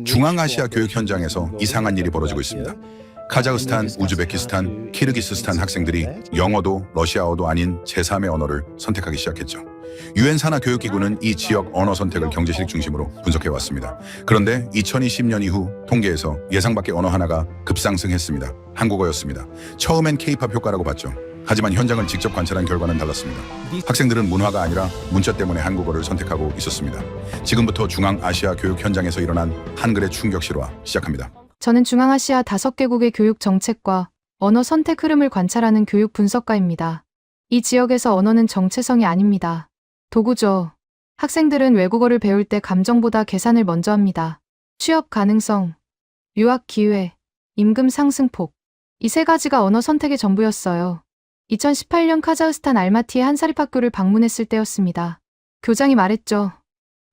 중앙아시아 교육 현장에서 이상한 일이 벌어지고 있습니다. 카자흐스탄, 우즈베키스탄, 키르기스스탄 학생들이 영어도 러시아어도 아닌 제3의 언어를 선택하기 시작했죠. 유엔 산하 교육기구는 이 지역 언어 선택을 경제실 중심으로 분석해왔습니다. 그런데 2020년 이후 통계에서 예상 밖의 언어 하나가 급상승했습니다. 한국어였습니다. 처음엔 K-팝 효과라고 봤죠. 하지만 현장을 직접 관찰한 결과는 달랐습니다. 학생들은 문화가 아니라 문자 때문에 한국어를 선택하고 있었습니다. 지금부터 중앙아시아 교육 현장에서 일어난 한글의 충격 실화 시작합니다. 저는 중앙아시아 5개국의 교육 정책과 언어 선택 흐름을 관찰하는 교육 분석가입니다. 이 지역에서 언어는 정체성이 아닙니다. 도구죠. 학생들은 외국어를 배울 때 감정보다 계산을 먼저 합니다. 취업 가능성, 유학 기회, 임금 상승폭. 이 세 가지가 언어 선택의 전부였어요. 2018년 카자흐스탄 알마티의 한 사립학교를 방문했을 때였습니다. 교장이 말했죠.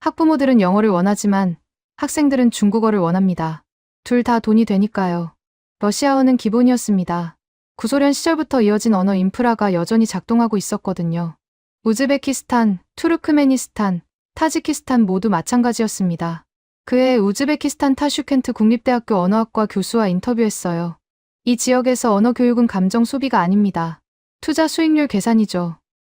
학부모들은 영어를 원하지만 학생들은 중국어를 원합니다. 둘 다 돈이 되니까요. 러시아어는 기본이었습니다. 구소련 시절부터 이어진 언어 인프라가 여전히 작동하고 있었거든요. 우즈베키스탄, 투르크메니스탄, 타지키스탄 모두 마찬가지였습니다. 그해 우즈베키스탄 타슈켄트 국립대학교 언어학과 교수와 인터뷰했어요. 이 지역에서 언어 교육은 감정 소비가 아닙니다. 투자 수익률 계산이죠.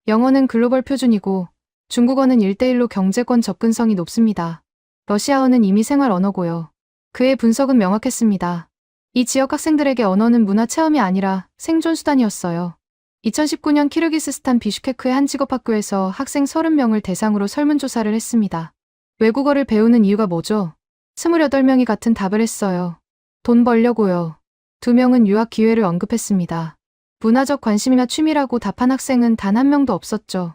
영어는 글로벌 표준이고 중국어는 1:1로 경제권 접근성이 높습니다. 러시아어는 이미 생활 언어고요. 그의 분석은 명확했습니다. 이 지역 학생들에게 언어는 문화 체험이 아니라 생존 수단이었어요. 2019년 키르기스스탄 비슈케크의 한 직업학교에서 학생 30명을 대상으로 설문조사를 했습니다. 외국어를 배우는 이유가 뭐죠? 28명이 같은 답을 했어요. 돈 벌려고요. 2명은 유학 기회를 언급했습니다. 문화적 관심이나 취미라고 답한 학생은 단 한 명도 없었죠.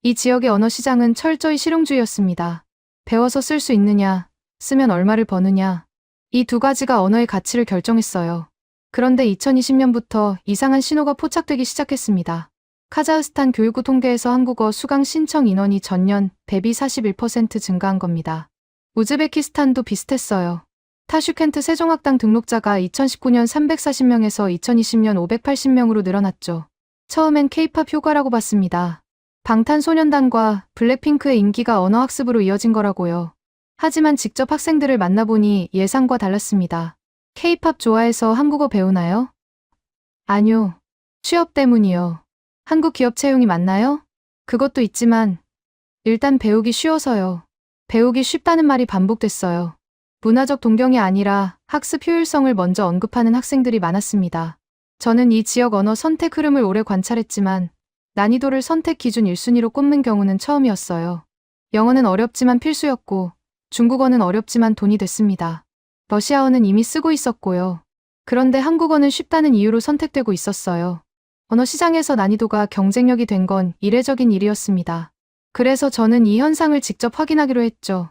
이 지역의 언어 시장은 철저히 실용주의였습니다. 배워서 쓸 수 있느냐, 쓰면 얼마를 버느냐. 이 두 가지가 언어의 가치를 결정했어요. 그런데 2020년부터 이상한 신호가 포착되기 시작했습니다. 카자흐스탄 교육부 통계에서 한국어 수강 신청 인원이 전년 대비 41% 증가한 겁니다. 우즈베키스탄도 비슷했어요. 타슈켄트 세종학당 등록자가 2019년 340명에서 2020년 580명으로 늘어났죠. 처음엔 K-팝 효과라고 봤습니다. 방탄소년단과 블랙핑크의 인기가 언어학습으로 이어진 거라고요. 하지만 직접 학생들을 만나보니 예상과 달랐습니다. K-팝 좋아해서 한국어 배우나요? 아니요. 취업 때문이요. 한국 기업 채용이 맞나요? 그것도 있지만 일단 배우기 쉬워서요. 배우기 쉽다는 말이 반복됐어요. 문화적 동경이 아니라 학습 효율성을 먼저 언급하는 학생들이 많았습니다. 저는 이 지역 언어 선택 흐름을 오래 관찰했지만 난이도를 선택 기준 1순위로 꼽는 경우는 처음이었어요. 영어는 어렵지만 필수였고 중국어는 어렵지만 돈이 됐습니다. 러시아어는 이미 쓰고 있었고요. 그런데 한국어는 쉽다는 이유로 선택되고 있었어요. 언어 시장에서 난이도가 경쟁력이 된 건 이례적인 일이었습니다. 그래서 저는 이 현상을 직접 확인하기로 했죠.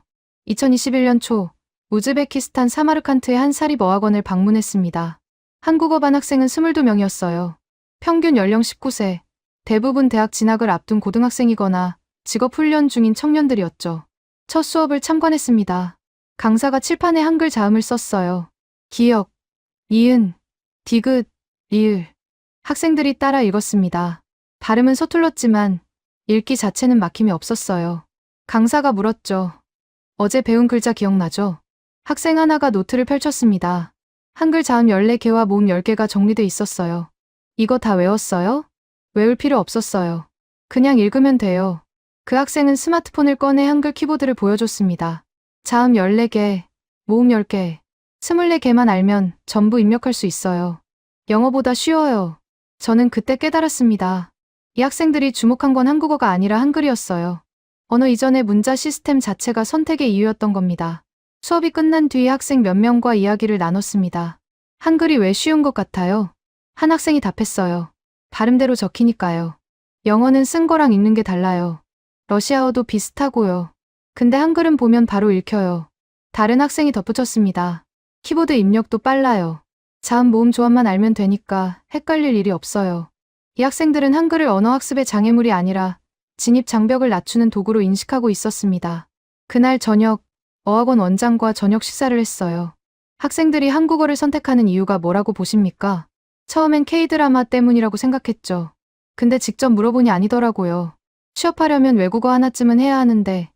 2021년 초 우즈베키스탄 사마르칸트의 한 사립어학원을 방문했습니다. 한국어반 학생은 22명이었어요. 평균 연령 19세, 대부분 대학 진학을 앞둔 고등학생이거나 직업훈련 중인 청년들이었죠. 첫 수업을 참관했습니다. 강사가 칠판에 한글 자음을 썼어요. 기역, 이은, 디귿, 리을. 학생들이 따라 읽었습니다. 발음은 서툴렀지만 읽기 자체는 막힘이 없었어요. 강사가 물었죠. 어제 배운 글자 기억나죠? 학생 하나가 노트를 펼쳤습니다. 한글 자음 14개와 모음 10개가 정리돼 있었어요. 이거 다 외웠어요? 외울 필요 없었어요. 그냥 읽으면 돼요. 그 학생은 스마트폰을 꺼내 한글 키보드를 보여줬습니다. 자음 14개, 모음 10개, 24개만 알면 전부 입력할 수 있어요. 영어보다 쉬워요. 저는 그때 깨달았습니다. 이 학생들이 주목한 건 한국어가 아니라 한글이었어요. 언어 이전의 문자 시스템 자체가 선택의 이유였던 겁니다. 수업이 끝난 뒤 학생 몇 명과 이야기를 나눴습니다. 한글이 왜 쉬운 것 같아요? 한 학생이 답했어요. 발음대로 적히니까요. 영어는 쓴 거랑 읽는 게 달라요. 러시아어도 비슷하고요. 근데 한글은 보면 바로 읽혀요. 다른 학생이 덧붙였습니다. 키보드 입력도 빨라요. 자음 모음 조합만 알면 되니까 헷갈릴 일이 없어요. 이 학생들은 한글을 언어학습의 장애물이 아니라 진입 장벽을 낮추는 도구로 인식하고 있었습니다. 그날 저녁 어학원 원장과 저녁 식사를 했어요. 학생들이 한국어를 선택하는 이유가 뭐라고 보십니까? 처음엔 K-드라마 때문이라고 생각했죠. 근데 직접 물어보니 아니더라고요. 취업하려면 외국어 하나쯤은 해야 하는데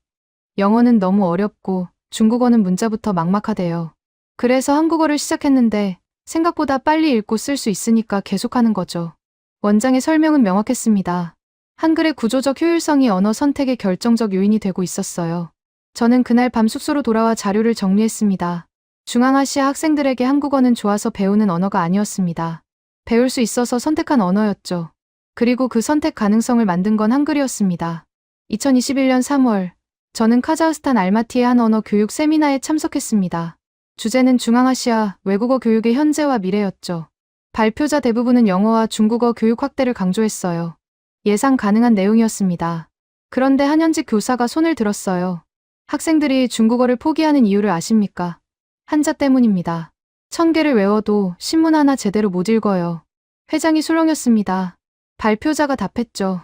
영어는 너무 어렵고 중국어는 문자부터 막막하대요. 그래서 한국어를 시작했는데 생각보다 빨리 읽고 쓸 수 있으니까 계속하는 거죠. 원장의 설명은 명확했습니다. 한글의 구조적 효율성이 언어 선택의 결정적 요인이 되고 있었어요. 저는 그날 밤 숙소로 돌아와 자료를 정리했습니다. 중앙아시아 학생들에게 한국어는 좋아서 배우는 언어가 아니었습니다. 배울 수 있어서 선택한 언어였죠. 그리고 그 선택 가능성을 만든 건 한글이었습니다. 2021년 3월, 저는 카자흐스탄 알마티의 한 언어 교육 세미나에 참석했습니다. 주제는 중앙아시아 외국어 교육의 현재와 미래였죠. 발표자 대부분은 영어와 중국어 교육 확대를 강조했어요. 예상 가능한 내용이었습니다. 그런데 한현직 교사가 손을 들었어요. 학생들이 중국어를 포기하는 이유를 아십니까? 한자 때문입니다. 1000개를 외워도 신문 하나 제대로 못 읽어요. 회장이 술렁였습니다. 발표자가 답했죠.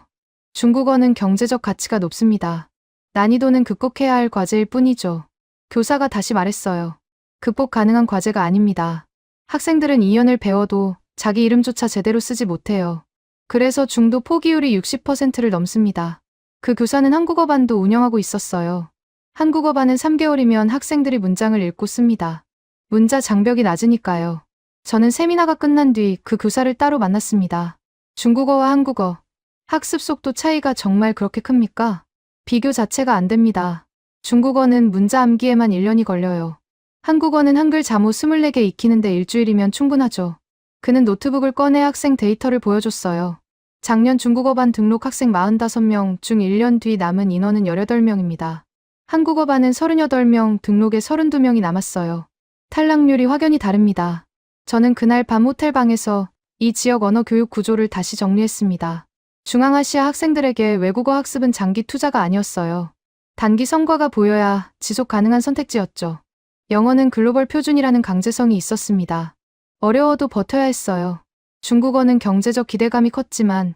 중국어는 경제적 가치가 높습니다. 난이도는 극복해야 할 과제일 뿐이죠. 교사가 다시 말했어요. 극복 가능한 과제가 아닙니다. 학생들은 이연을 배워도 자기 이름조차 제대로 쓰지 못해요. 그래서 중도 포기율이 60%를 넘습니다. 그 교사는 한국어반도 운영하고 있었어요. 한국어반은 3개월이면 학생들이 문장을 읽고 씁니다. 문자 장벽이 낮으니까요. 저는 세미나가 끝난 뒤 그 교사를 따로 만났습니다. 중국어와 한국어, 학습 속도 차이가 정말 그렇게 큽니까? 비교 자체가 안 됩니다. 중국어는 문자 암기에만 1년이 걸려요. 한국어는 한글 잠옷 24개 익히는데 일주일이면 충분하죠. 그는 노트북을 꺼내 학생 데이터를 보여줬어요. 작년 중국어반 등록 학생 45명 중 1년 뒤 남은 인원은 18명입니다. 한국어반은 38명, 등록에 32명이 남았어요. 탈락률이 확연히 다릅니다. 저는 그날 밤 호텔방에서 이 지역 언어 교육 구조를 다시 정리했습니다. 중앙아시아 학생들에게 외국어 학습은 장기 투자가 아니었어요. 단기 성과가 보여야 지속 가능한 선택지였죠. 영어는 글로벌 표준이라는 강제성이 있었습니다. 어려워도 버텨야 했어요. 중국어는 경제적 기대감이 컸지만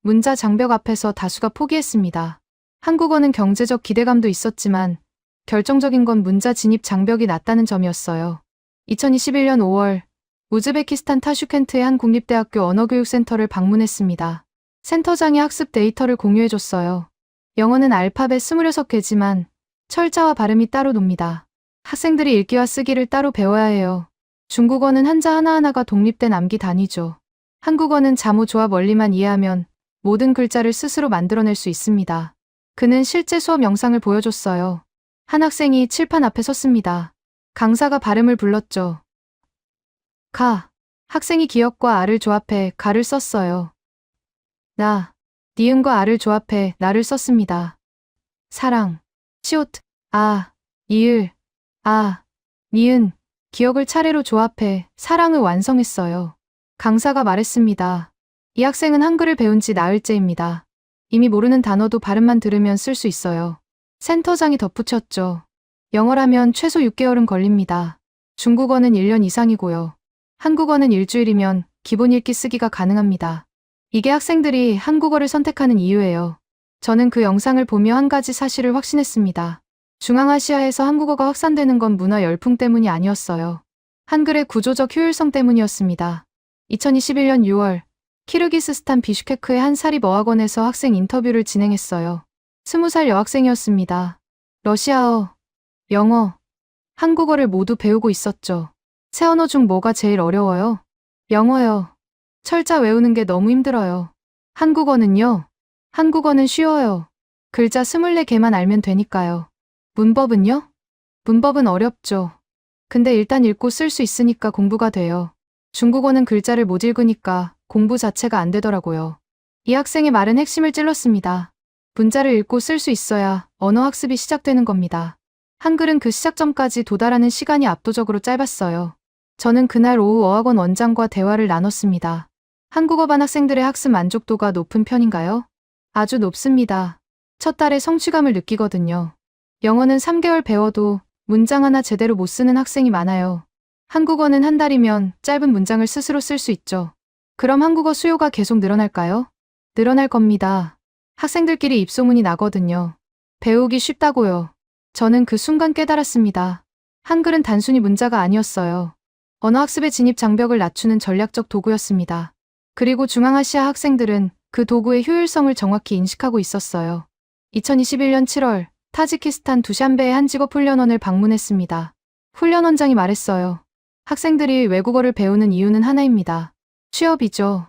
문자 장벽 앞에서 다수가 포기했습니다. 한국어는 경제적 기대감도 있었지만 결정적인 건 문자 진입 장벽이 낮다는 점이었어요. 2021년 5월 우즈베키스탄 타슈켄트의 한 국립대학교 언어교육센터를 방문했습니다. 센터장이 학습 데이터를 공유해줬어요. 영어는 알파벳 26개지만 철자와 발음이 따로 놉니다. 학생들이 읽기와 쓰기를 따로 배워야 해요. 중국어는 한자 하나하나가 독립된 암기 단위죠. 한국어는 자모 조합 원리만 이해하면 모든 글자를 스스로 만들어낼 수 있습니다. 그는 실제 수업 영상을 보여줬어요. 한 학생이 칠판 앞에 섰습니다. 강사가 발음을 불렀죠. 가. 학생이 기역과 아를 조합해 가를 썼어요. 나. 니은과 아를 조합해 나를 썼습니다. 사랑. 시옷. 아. 이을. 아. 니은. 기역을 차례로 조합해 사랑을 완성했어요. 강사가 말했습니다. 이 학생은 한글을 배운 지 나흘째입니다. 이미 모르는 단어도 발음만 들으면 쓸 수 있어요. 센터장이 덧붙였죠. 영어라면 최소 6개월은 걸립니다. 중국어는 1년 이상이고요. 한국어는 일주일이면 기본 읽기 쓰기가 가능합니다. 이게 학생들이 한국어를 선택하는 이유예요. 저는 그 영상을 보며 한 가지 사실을 확신했습니다. 중앙아시아에서 한국어가 확산되는 건 문화 열풍 때문이 아니었어요. 한글의 구조적 효율성 때문이었습니다. 2021년 6월 키르기스스탄 비슈케크의 한 사립어학원에서 학생 인터뷰를 진행했어요. 20살 여학생이었습니다. 러시아어, 영어, 한국어를 모두 배우고 있었죠. 세 언어 중 뭐가 제일 어려워요? 영어요. 철자 외우는 게 너무 힘들어요. 한국어는요? 한국어는 쉬워요. 글자 24개만 알면 되니까요. 문법은요? 문법은 어렵죠. 근데 일단 읽고 쓸 수 있으니까 공부가 돼요. 중국어는 글자를 못 읽으니까 공부 자체가 안 되더라고요. 이 학생의 말은 핵심을 찔렀습니다. 문자를 읽고 쓸 수 있어야 언어 학습이 시작되는 겁니다. 한글은 그 시작점까지 도달하는 시간이 압도적으로 짧았어요. 저는 그날 오후 어학원 원장과 대화를 나눴습니다. 한국어반 학생들의 학습 만족도가 높은 편인가요? 아주 높습니다. 첫 달에 성취감을 느끼거든요. 영어는 3개월 배워도 문장 하나 제대로 못 쓰는 학생이 많아요. 한국어는 한 달이면 짧은 문장을 스스로 쓸 수 있죠. 그럼 한국어 수요가 계속 늘어날까요? 늘어날 겁니다. 학생들끼리 입소문이 나거든요. 배우기 쉽다고요. 저는 그 순간 깨달았습니다. 한글은 단순히 문자가 아니었어요. 언어학습의 진입 장벽을 낮추는 전략적 도구였습니다. 그리고 중앙아시아 학생들은 그 도구의 효율성을 정확히 인식하고 있었어요. 2021년 7월 타지키스탄 두샨베의 한 직업훈련원을 방문했습니다. 훈련원장이 말했어요. 학생들이 외국어를 배우는 이유는 하나입니다. 취업이죠.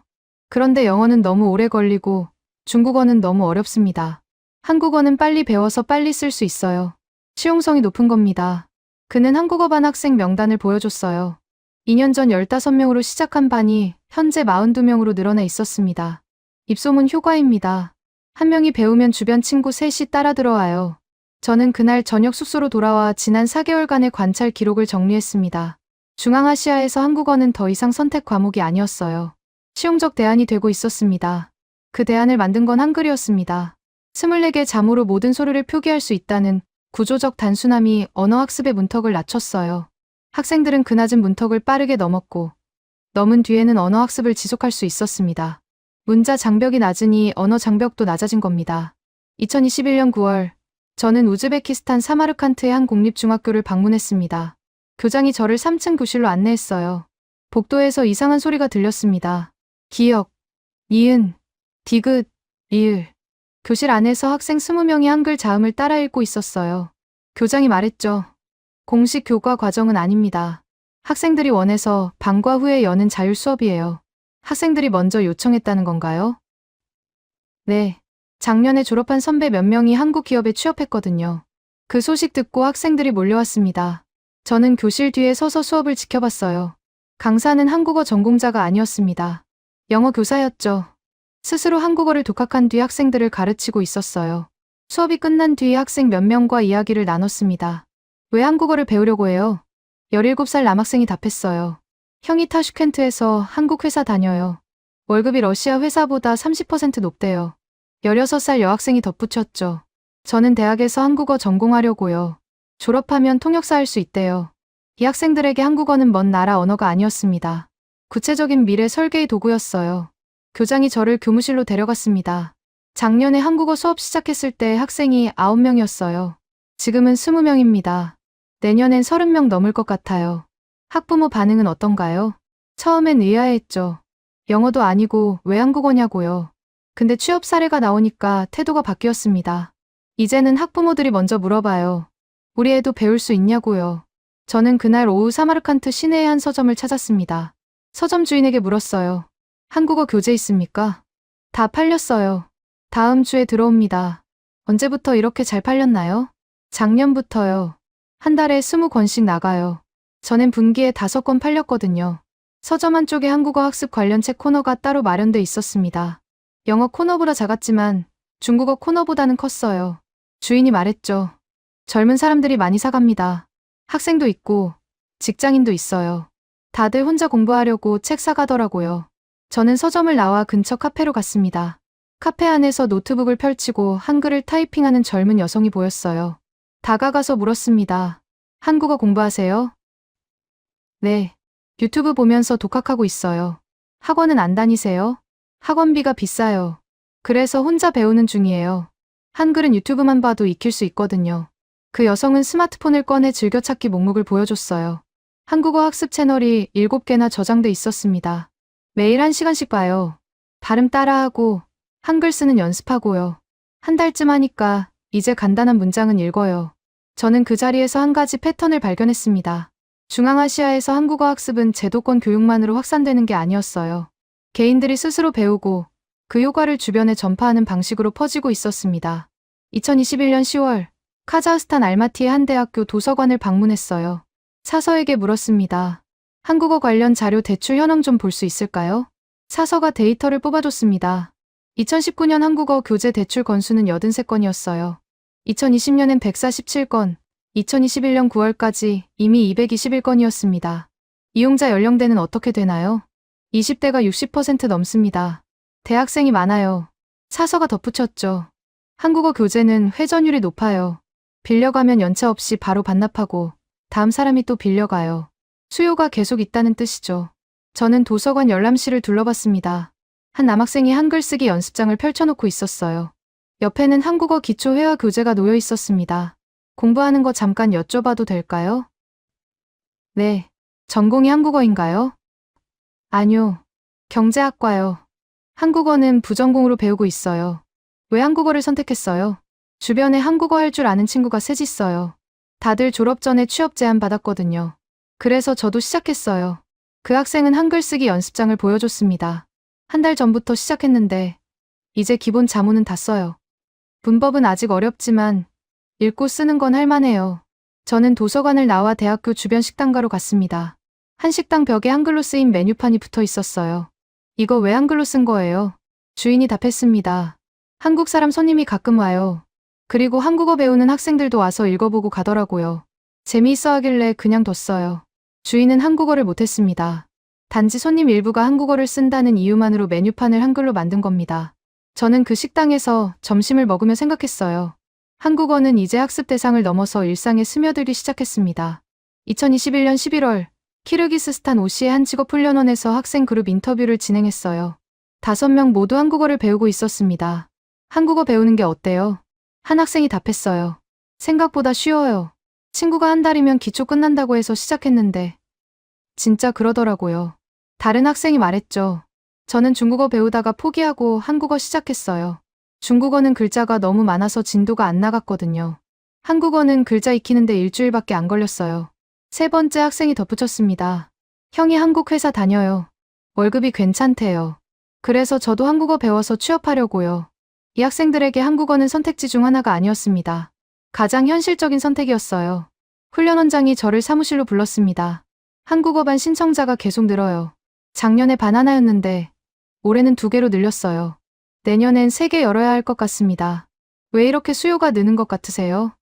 그런데 영어는 너무 오래 걸리고 중국어는 너무 어렵습니다. 한국어는 빨리 배워서 빨리 쓸 수 있어요. 실용성이 높은 겁니다. 그는 한국어 반 학생 명단을 보여줬어요. 2년 전 15명으로 시작한 반이 현재 42명으로 늘어나 있었습니다. 입소문 효과입니다. 한 명이 배우면 주변 친구 셋이 따라 들어와요. 저는 그날 저녁 숙소로 돌아와 지난 4개월간의 관찰 기록을 정리했습니다. 중앙아시아에서 한국어는 더 이상 선택 과목이 아니었어요. 실용적 대안이 되고 있었습니다. 그 대안을 만든 건 한글이었습니다. 24개 자모로 모든 소리를 표기할 수 있다는 구조적 단순함이 언어학습의 문턱을 낮췄어요. 학생들은 그 낮은 문턱을 빠르게 넘었고 넘은 뒤에는 언어학습을 지속할 수 있었습니다. 문자 장벽이 낮으니 언어 장벽도 낮아진 겁니다. 2021년 9월 저는 우즈베키스탄 사마르칸트의 한 공립중학교를 방문했습니다. 교장이 저를 3층 교실로 안내했어요. 복도에서 이상한 소리가 들렸습니다. 기역, 니은, 디귿, 리을. 교실 안에서 학생 20명이 한글 자음을 따라 읽고 있었어요. 교장이 말했죠. 공식 교과 과정은 아닙니다. 학생들이 원해서 방과 후에 여는 자율 수업이에요. 학생들이 먼저 요청했다는 건가요? 네. 작년에 졸업한 선배 몇 명이 한국 기업에 취업했거든요. 그 소식 듣고 학생들이 몰려왔습니다. 저는 교실 뒤에 서서 수업을 지켜봤어요. 강사는 한국어 전공자가 아니었습니다. 영어 교사였죠. 스스로 한국어를 독학한 뒤 학생들을 가르치고 있었어요. 수업이 끝난 뒤 학생 몇 명과 이야기를 나눴습니다. 왜 한국어를 배우려고 해요? 17살 남학생이 답했어요. 형이 타슈켄트에서 한국 회사 다녀요. 월급이 러시아 회사보다 30% 높대요. 16살 여학생이 덧붙였죠. 저는 대학에서 한국어 전공하려고요. 졸업하면 통역사 할 수 있대요. 이 학생들에게 한국어는 먼 나라 언어가 아니었습니다. 구체적인 미래 설계의 도구였어요. 교장이 저를 교무실로 데려갔습니다. 작년에 한국어 수업 시작했을 때 학생이 9명이었어요. 지금은 20명입니다. 내년엔 30명 넘을 것 같아요. 학부모 반응은 어떤가요? 처음엔 의아해했죠. 영어도 아니고 왜 한국어냐고요. 근데 취업 사례가 나오니까 태도가 바뀌었습니다. 이제는 학부모들이 먼저 물어봐요. 우리 애도 배울 수 있냐고요. 저는 그날 오후 사마르칸트 시내의 한 서점을 찾았습니다. 서점 주인에게 물었어요. 한국어 교재 있습니까? 다 팔렸어요. 다음 주에 들어옵니다. 언제부터 이렇게 잘 팔렸나요? 작년부터요. 한 달에 20권씩 나가요. 전엔 분기에 5권 팔렸거든요. 서점 한쪽에 한국어 학습 관련 책 코너가 따로 마련돼 있었습니다. 영어 코너보다 작았지만 중국어 코너보다는 컸어요. 주인이 말했죠. 젊은 사람들이 많이 사갑니다. 학생도 있고 직장인도 있어요. 다들 혼자 공부하려고 책 사가더라고요. 저는 서점을 나와 근처 카페로 갔습니다. 카페 안에서 노트북을 펼치고 한글을 타이핑하는 젊은 여성이 보였어요. 다가가서 물었습니다. 한국어 공부하세요? 네. 유튜브 보면서 독학하고 있어요. 학원은 안 다니세요? 학원비가 비싸요. 그래서 혼자 배우는 중이에요. 한글은 유튜브만 봐도 익힐 수 있거든요. 그 여성은 스마트폰을 꺼내 즐겨찾기 목록을 보여줬어요. 한국어 학습 채널이 7개나 저장돼 있었습니다. 매일 1시간씩 봐요. 발음 따라하고 한글 쓰는 연습하고요. 한 달쯤 하니까 이제 간단한 문장은 읽어요. 저는 그 자리에서 한 가지 패턴을 발견했습니다. 중앙아시아에서 한국어 학습은 제도권 교육만으로 확산되는 게 아니었어요. 개인들이 스스로 배우고 그 효과를 주변에 전파하는 방식으로 퍼지고 있었습니다. 2021년 10월 카자흐스탄 알마티의 한 대학교 도서관을 방문했어요. 사서에게 물었습니다. 한국어 관련 자료 대출 현황 좀 볼 수 있을까요? 사서가 데이터를 뽑아줬습니다. 2019년 한국어 교재 대출 건수는 83건이었어요. 2020년엔 147건, 2021년 9월까지 이미 221건이었습니다. 이용자 연령대는 어떻게 되나요? 20대가 60% 넘습니다. 대학생이 많아요. 사서가 덧붙였죠. 한국어 교재는 회전율이 높아요. 빌려가면 연차 없이 바로 반납하고 다음 사람이 또 빌려가요. 수요가 계속 있다는 뜻이죠. 저는 도서관 열람실을 둘러봤습니다. 한 남학생이 한글 쓰기 연습장을 펼쳐놓고 있었어요. 옆에는 한국어 기초 회화 교재가 놓여 있었습니다. 공부하는 거 잠깐 여쭤봐도 될까요? 네. 전공이 한국어인가요? 아니요. 경제학과요. 한국어는 부전공으로 배우고 있어요. 왜 한국어를 선택했어요? 주변에 한국어 할 줄 아는 친구가 셋있어요. 다들 졸업 전에 취업 제안 받았거든요. 그래서 저도 시작했어요. 그 학생은 한글 쓰기 연습장을 보여줬습니다. 한 달 전부터 시작했는데 이제 기본 자문은 다 써요. 문법은 아직 어렵지만 읽고 쓰는 건 할만해요. 저는 도서관을 나와 대학교 주변 식당가로 갔습니다. 한 식당 벽에 한글로 쓰인 메뉴판이 붙어 있었어요. 이거 왜 한글로 쓴 거예요? 주인이 답했습니다. 한국 사람 손님이 가끔 와요. 그리고 한국어 배우는 학생들도 와서 읽어보고 가더라고요. 재미있어 하길래 그냥 뒀어요. 주인은 한국어를 못했습니다. 단지 손님 일부가 한국어를 쓴다는 이유만으로 메뉴판을 한글로 만든 겁니다. 저는 그 식당에서 점심을 먹으며 생각했어요. 한국어는 이제 학습 대상을 넘어서 일상에 스며들기 시작했습니다. 2021년 11월 키르기스스탄 오시의 한 직업훈련원에서 학생 그룹 인터뷰를 진행했어요. 5명 모두 한국어를 배우고 있었습니다. 한국어 배우는 게 어때요? 한 학생이 답했어요. 생각보다 쉬워요. 친구가 한 달이면 기초 끝난다고 해서 시작했는데 진짜 그러더라고요. 다른 학생이 말했죠. 저는 중국어 배우다가 포기하고 한국어 시작했어요. 중국어는 글자가 너무 많아서 진도가 안 나갔거든요. 한국어는 글자 익히는데 일주일밖에 안 걸렸어요. 세 번째 학생이 덧붙였습니다. 형이 한국 회사 다녀요. 월급이 괜찮대요. 그래서 저도 한국어 배워서 취업하려고요. 이 학생들에게 한국어는 선택지 중 하나가 아니었습니다. 가장 현실적인 선택이었어요. 훈련원장이 저를 사무실로 불렀습니다. 한국어반 신청자가 계속 늘어요. 작년에 반 하나였는데 올해는 2개로 늘렸어요. 내년엔 3개 열어야 할 것 같습니다. 왜 이렇게 수요가 느는 것 같으세요?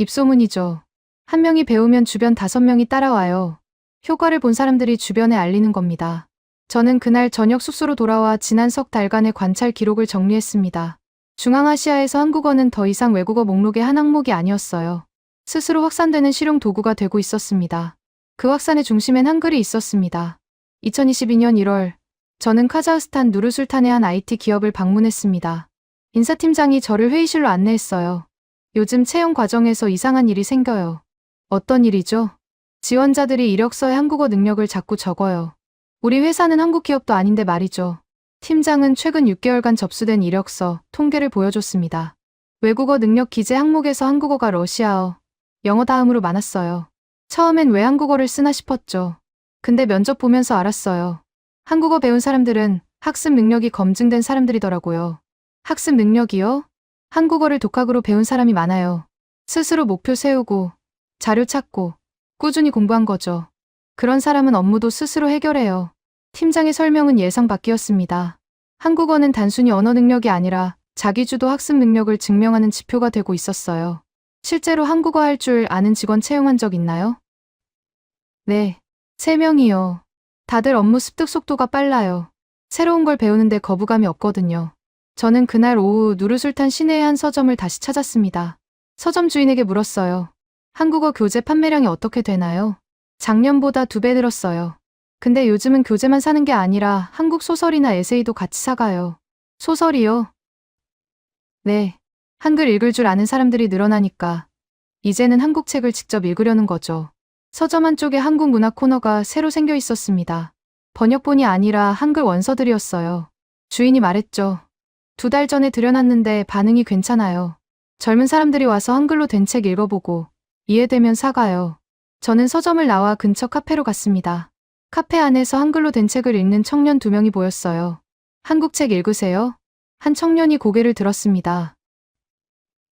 입소문이죠. 한 명이 배우면 주변 5명이 따라와요. 효과를 본 사람들이 주변에 알리는 겁니다. 저는 그날 저녁 숙소로 돌아와 지난 석 달간의 관찰 기록을 정리했습니다. 중앙아시아에서 한국어는 더 이상 외국어 목록의 한 항목이 아니었어요. 스스로 확산되는 실용 도구가 되고 있었습니다. 그 확산의 중심엔 한글이 있었습니다. 2022년 1월, 저는 카자흐스탄 누르술탄의 한 IT 기업을 방문했습니다. 인사팀장이 저를 회의실로 안내했어요. 요즘 채용 과정에서 이상한 일이 생겨요. 어떤 일이죠? 지원자들이 이력서에 한국어 능력을 자꾸 적어요. 우리 회사는 한국 기업도 아닌데 말이죠. 팀장은 최근 6개월간 접수된 이력서, 통계를 보여줬습니다. 외국어 능력 기재 항목에서 한국어가 러시아어, 영어 다음으로 많았어요. 처음엔 왜 한국어를 쓰나 싶었죠. 근데 면접 보면서 알았어요. 한국어 배운 사람들은 학습 능력이 검증된 사람들이더라고요. 학습 능력이요? 한국어를 독학으로 배운 사람이 많아요. 스스로 목표 세우고, 자료 찾고, 꾸준히 공부한 거죠. 그런 사람은 업무도 스스로 해결해요. 팀장의 설명은 예상 밖이었습니다. 한국어는 단순히 언어 능력이 아니라 자기주도 학습 능력을 증명하는 지표가 되고 있었어요. 실제로 한국어 할 줄 아는 직원 채용한 적 있나요? 네, 3명이요. 다들 업무 습득 속도가 빨라요. 새로운 걸 배우는데 거부감이 없거든요. 저는 그날 오후 누르술탄 시내의 한 서점을 다시 찾았습니다. 서점 주인에게 물었어요. 한국어 교재 판매량이 어떻게 되나요? 작년보다 2배 늘었어요. 근데 요즘은 교재만 사는 게 아니라 한국 소설이나 에세이도 같이 사가요. 소설이요? 네. 한글 읽을 줄 아는 사람들이 늘어나니까 이제는 한국 책을 직접 읽으려는 거죠. 서점 한쪽에 한국 문학 코너가 새로 생겨 있었습니다. 번역본이 아니라 한글 원서들이었어요. 주인이 말했죠. 2달 전에 들여놨는데 반응이 괜찮아요. 젊은 사람들이 와서 한글로 된 책 읽어보고 이해되면 사가요. 저는 서점을 나와 근처 카페로 갔습니다. 카페 안에서 한글로 된 책을 읽는 청년 2명이 보였어요. 한국 책 읽으세요? 한 청년이 고개를 들었습니다.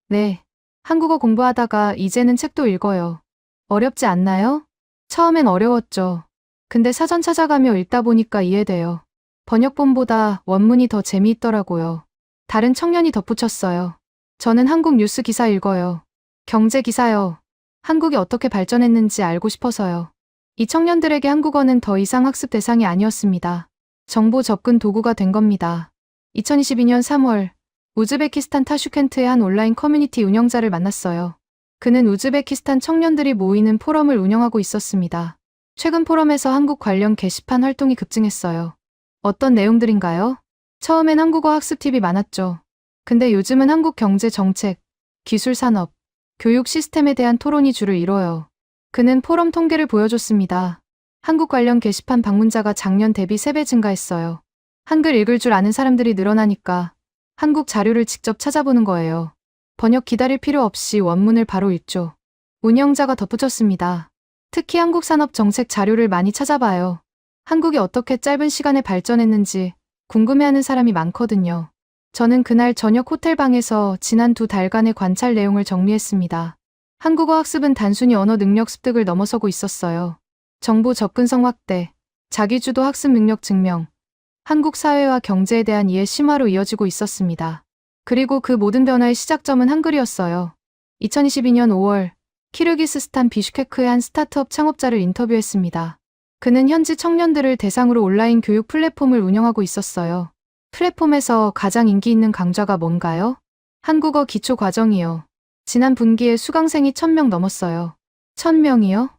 네. 한국어 공부하다가 이제는 책도 읽어요. 어렵지 않나요? 처음엔 어려웠죠. 근데 사전 찾아가며 읽다 보니까 이해돼요. 번역본보다 원문이 더 재미있더라고요. 다른 청년이 덧붙였어요. 저는 한국 뉴스 기사 읽어요. 경제 기사요. 한국이 어떻게 발전했는지 알고 싶어서요. 이 청년들에게 한국어는 더 이상 학습 대상이 아니었습니다. 정보 접근 도구가 된 겁니다. 2022년 3월, 우즈베키스탄 타슈켄트의 한 온라인 커뮤니티 운영자를 만났어요. 그는 우즈베키스탄 청년들이 모이는 포럼을 운영하고 있었습니다. 최근 포럼에서 한국 관련 게시판 활동이 급증했어요. 어떤 내용들인가요? 처음엔 한국어 학습 팁이 많았죠. 근데 요즘은 한국 경제 정책, 기술 산업, 교육 시스템에 대한 토론이 주를 이뤄요. 그는 포럼 통계를 보여줬습니다. 한국 관련 게시판 방문자가 작년 대비 3배 증가했어요. 한글 읽을 줄 아는 사람들이 늘어나니까 한국 자료를 직접 찾아보는 거예요. 번역 기다릴 필요 없이 원문을 바로 읽죠. 운영자가 덧붙였습니다. 특히 한국 산업 정책 자료를 많이 찾아봐요. 한국이 어떻게 짧은 시간에 발전했는지 궁금해하는 사람이 많거든요. 저는 그날 저녁 호텔방에서 지난 2달간의 관찰 내용을 정리했습니다. 한국어 학습은 단순히 언어 능력 습득을 넘어서고 있었어요. 정보 접근성 확대, 자기주도 학습 능력 증명, 한국 사회와 경제에 대한 이해 심화로 이어지고 있었습니다. 그리고 그 모든 변화의 시작점은 한글이었어요. 2022년 5월, 키르기스스탄 비슈케크의 한 스타트업 창업자를 인터뷰했습니다. 그는 현지 청년들을 대상으로 온라인 교육 플랫폼을 운영하고 있었어요. 플랫폼에서 가장 인기 있는 강좌가 뭔가요? 한국어 기초 과정이요. 지난 분기에 수강생이 1000명 넘었어요. 1000명이요?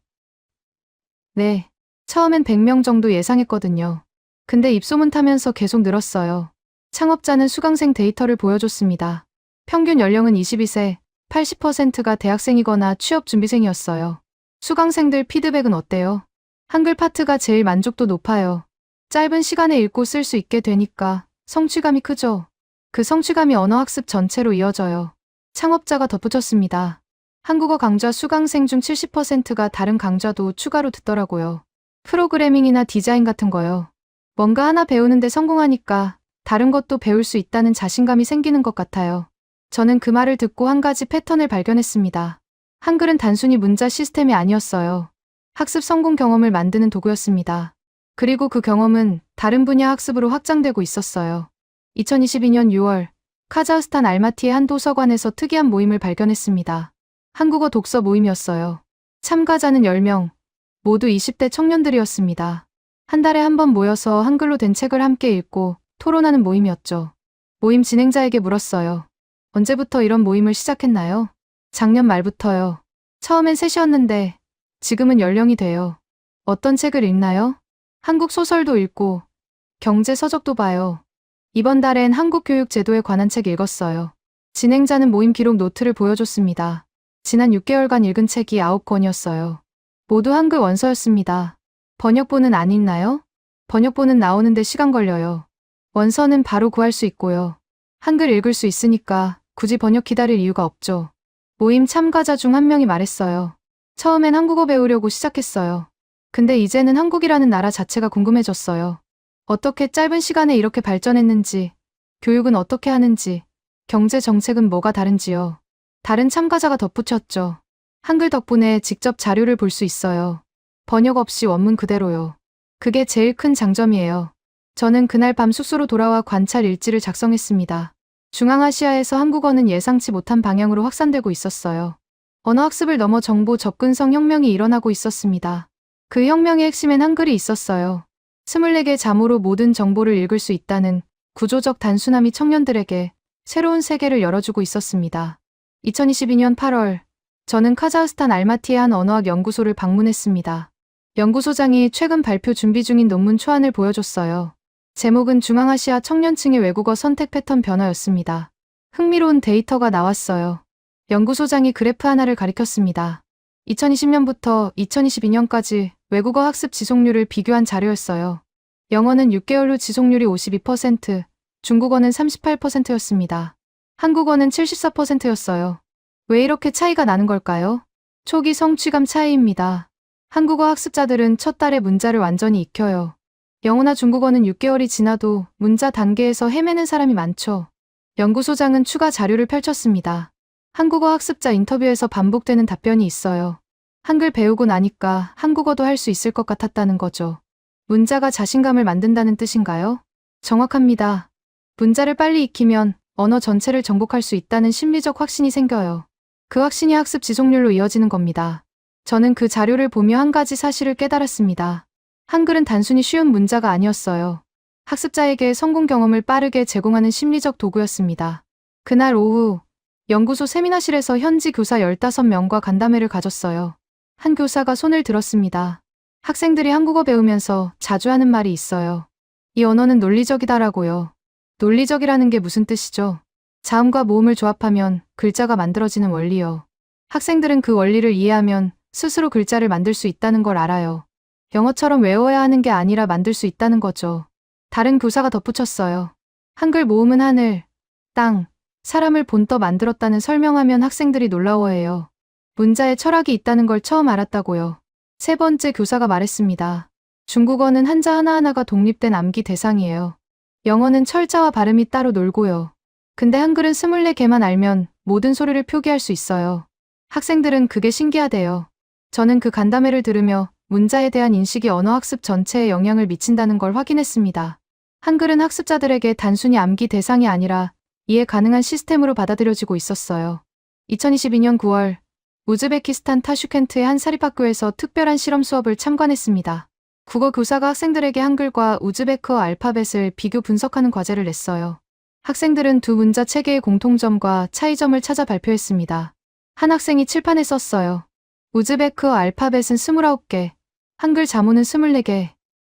네. 처음엔 100명 정도 예상했거든요. 근데 입소문 타면서 계속 늘었어요. 창업자는 수강생 데이터를 보여줬습니다. 평균 연령은 22세, 80%가 대학생이거나 취업준비생이었어요. 수강생들 피드백은 어때요? 한글 파트가 제일 만족도 높아요. 짧은 시간에 읽고 쓸 수 있게 되니까 성취감이 크죠. 그 성취감이 언어학습 전체로 이어져요. 창업자가 덧붙였습니다. 한국어 강좌 수강생 중 70%가 다른 강좌도 추가로 듣더라고요. 프로그래밍이나 디자인 같은 거요. 뭔가 하나 배우는데 성공하니까 다른 것도 배울 수 있다는 자신감이 생기는 것 같아요. 저는 그 말을 듣고 한 가지 패턴을 발견했습니다. 한글은 단순히 문자 시스템이 아니었어요. 학습 성공 경험을 만드는 도구였습니다. 그리고 그 경험은 다른 분야 학습으로 확장되고 있었어요. 2022년 6월, 카자흐스탄 알마티의 한 도서관에서 특이한 모임을 발견했습니다. 한국어 독서 모임이었어요. 참가자는 10명, 모두 20대 청년들이었습니다. 한 달에 한 번 모여서 한글로 된 책을 함께 읽고 토론하는 모임이었죠. 모임 진행자에게 물었어요. 언제부터 이런 모임을 시작했나요? 작년 말부터요. 처음엔 셋이었는데 지금은 10명이 돼요. 어떤 책을 읽나요? 한국 소설도 읽고 경제 서적도 봐요. 이번 달엔 한국 교육 제도에 관한 책 읽었어요. 진행자는 모임 기록 노트를 보여줬습니다. 지난 6개월간 읽은 책이 9권이었어요. 모두 한글 원서였습니다. 번역본은 안 읽나요? 번역본은 나오는데 시간 걸려요. 원서는 바로 구할 수 있고요. 한글 읽을 수 있으니까 굳이 번역 기다릴 이유가 없죠. 모임 참가자 중 한 명이 말했어요. 처음엔 한국어 배우려고 시작했어요. 근데 이제는 한국이라는 나라 자체가 궁금해졌어요. 어떻게 짧은 시간에 이렇게 발전했는지, 교육은 어떻게 하는지, 경제 정책은 뭐가 다른지요. 다른 참가자가 덧붙였죠. 한글 덕분에 직접 자료를 볼 수 있어요. 번역 없이 원문 그대로요. 그게 제일 큰 장점이에요. 저는 그날 밤 숙소로 돌아와 관찰 일지를 작성했습니다. 중앙아시아에서 한국어는 예상치 못한 방향으로 확산되고 있었어요. 언어학습을 넘어 정보 접근성 혁명이 일어나고 있었습니다. 그 혁명의 핵심엔 한글이 있었어요. 24개 자모로 모든 정보를 읽을 수 있다는 구조적 단순함이 청년들에게 새로운 세계를 열어주고 있었습니다. 2022년 8월, 저는 카자흐스탄 알마티의 한 언어학 연구소를 방문했습니다. 연구소장이 최근 발표 준비 중인 논문 초안을 보여줬어요. 제목은 중앙아시아 청년층의 외국어 선택 패턴 변화였습니다. 흥미로운 데이터가 나왔어요. 연구소장이 그래프 하나를 가리켰습니다. 2020년부터 2022년까지 외국어 학습 지속률을 비교한 자료였어요. 영어는 6개월 후 지속률이 52%, 중국어는 38%였습니다. 한국어는 74%였어요. 왜 이렇게 차이가 나는 걸까요? 초기 성취감 차이입니다. 한국어 학습자들은 첫 달에 문자를 완전히 익혀요. 영어나 중국어는 6개월이 지나도 문자 단계에서 헤매는 사람이 많죠. 연구소장은 추가 자료를 펼쳤습니다. 한국어 학습자 인터뷰에서 반복되는 답변이 있어요. 한글 배우고 나니까 한국어도 할 수 있을 것 같았다는 거죠. 문자가 자신감을 만든다는 뜻인가요? 정확합니다. 문자를 빨리 익히면 언어 전체를 정복할 수 있다는 심리적 확신이 생겨요. 그 확신이 학습 지속률로 이어지는 겁니다. 저는 그 자료를 보며 한 가지 사실을 깨달았습니다. 한글은 단순히 쉬운 문자가 아니었어요. 학습자에게 성공 경험을 빠르게 제공하는 심리적 도구였습니다. 그날 오후, 연구소 세미나실에서 현지 교사 15명과 간담회를 가졌어요. 한 교사가 손을 들었습니다. 학생들이 한국어 배우면서 자주 하는 말이 있어요. 이 언어는 논리적이다라고요. 논리적이라는 게 무슨 뜻이죠? 자음과 모음을 조합하면 글자가 만들어지는 원리요. 학생들은 그 원리를 이해하면 스스로 글자를 만들 수 있다는 걸 알아요. 영어처럼 외워야 하는 게 아니라 만들 수 있다는 거죠. 다른 교사가 덧붙였어요. 한글 모음은 하늘, 땅, 사람을 본떠 만들었다는 설명하면 학생들이 놀라워해요. 문자에 철학이 있다는 걸 처음 알았다고요. 세 번째 교사가 말했습니다. 중국어는 한자 하나하나가 독립된 암기 대상이에요. 영어는 철자와 발음이 따로 놀고요. 근데 한글은 24개만 알면 모든 소리를 표기할 수 있어요. 학생들은 그게 신기하대요. 저는 그 간담회를 들으며 문자에 대한 인식이 언어학습 전체에 영향을 미친다는 걸 확인했습니다. 한글은 학습자들에게 단순히 암기 대상이 아니라 이해 가능한 시스템으로 받아들여지고 있었어요. 2022년 9월 우즈베키스탄 타슈켄트의 한 사립학교에서 특별한 실험 수업을 참관했습니다. 국어 교사가 학생들에게 한글과 우즈베크어 알파벳을 비교 분석하는 과제를 냈어요. 학생들은 두 문자 체계의 공통점과 차이점을 찾아 발표했습니다. 한 학생이 칠판에 썼어요. 우즈베크어 알파벳은 29개, 한글 자모는 24개.